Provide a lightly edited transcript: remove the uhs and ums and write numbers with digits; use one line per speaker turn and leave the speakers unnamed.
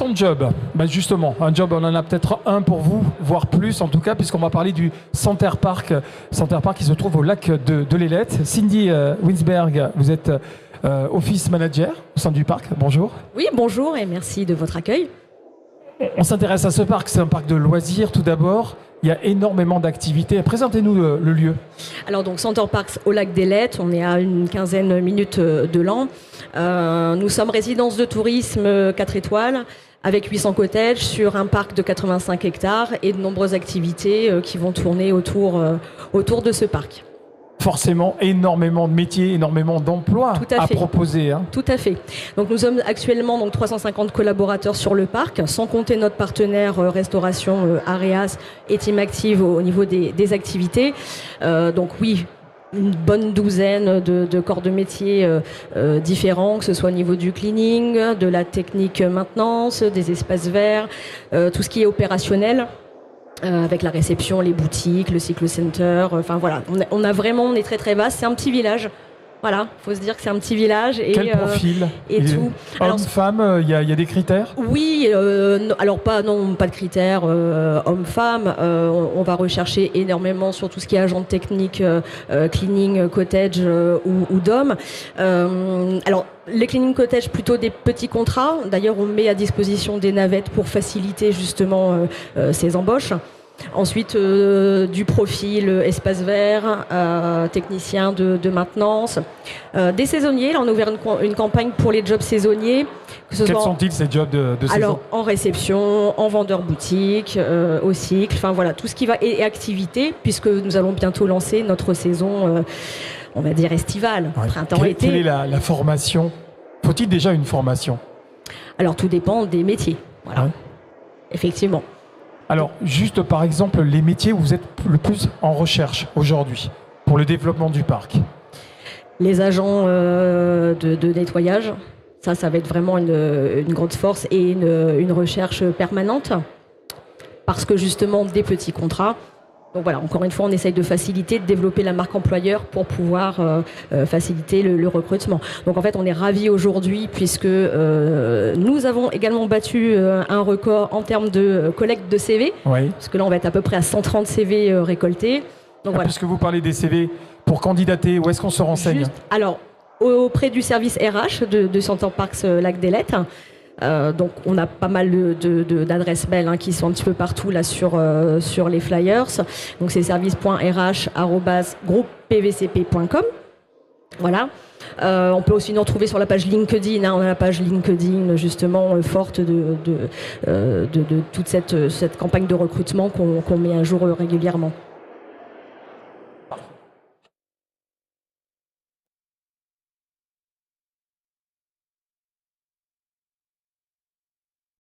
ton job, justement, un job, on en a peut-être un pour vous, voire plus en tout cas, puisqu'on va parler du Center Parc qui se trouve au lac de l'Ailette. Cindy Winsberg, vous êtes Office Manager au sein du parc. Bonjour.
Oui, bonjour et merci de votre accueil.
On s'intéresse à ce parc, c'est un parc de loisirs tout d'abord. Il y a énormément d'activités. Présentez-nous le lieu.
Alors donc Center Parcs au lac d'Ailette, on est à une quinzaine de minutes de Laon. Nous sommes résidence de tourisme 4 étoiles avec 800 cottages sur un parc de 85 hectares et de nombreuses activités qui vont tourner autour de ce parc.
Forcément, énormément de métiers, énormément d'emplois à proposer. Hein.
Tout à fait. Donc nous sommes actuellement 350 collaborateurs sur le parc, sans compter notre partenaire restauration Areas et Team Active au niveau des activités. Donc oui, une bonne douzaine de corps de métier différents, que ce soit au niveau du cleaning, de la technique maintenance, des espaces verts, tout ce qui est opérationnel. Avec la réception, les boutiques, le cyclo-center, enfin voilà, on est très très vaste, c'est un petit village. Voilà, faut se dire que c'est un petit village. Et,
quel profil
et tout.
Homme-femme, il y a des critères?
Oui, alors pas de critères homme-femme. On va rechercher énormément sur tout ce qui est agent technique, cleaning, cottage ou d'hommes. Alors les cleaning cottage, plutôt des petits contrats. D'ailleurs, on met à disposition des navettes pour faciliter justement ces embauches. Ensuite, du profil espace vert, technicien de maintenance, des saisonniers. Là, on a ouvert une campagne pour les jobs saisonniers.
Quels sont-ils ces jobs de saison?
Alors, en réception, en vendeur boutique, au cycle, enfin voilà, tout ce qui va et activité, puisque nous allons bientôt lancer notre saison, on va dire estivale, printemps-été.
Quelle est la formation? Faut-il déjà une formation?
Alors, tout dépend des métiers. Voilà. Effectivement.
Alors, juste par exemple, les métiers où vous êtes le plus en recherche aujourd'hui pour le développement du parc?
Les agents de nettoyage, ça va être vraiment une grande force et une recherche permanente parce que justement des petits contrats. Donc voilà, encore une fois, on essaye de faciliter, de développer la marque employeur pour pouvoir faciliter le recrutement. Donc en fait, on est ravis aujourd'hui puisque nous avons également battu un record en termes de collecte de CV.
Oui.
Parce que là, on va être à peu près à 130 CV récoltés. Donc voilà.
Puisque vous parlez des CV, pour candidater, où est-ce qu'on se renseigne?
Alors, auprès du service RH de Center Parcs Lac d'Ailette. Donc on a pas mal d'adresses mail qui sont un petit peu partout là sur les flyers. Donc c'est service.rh@groupepvcp.com. Voilà. On peut aussi nous retrouver sur la page LinkedIn. On a la page LinkedIn justement forte de toute cette campagne de recrutement qu'on met à jour régulièrement.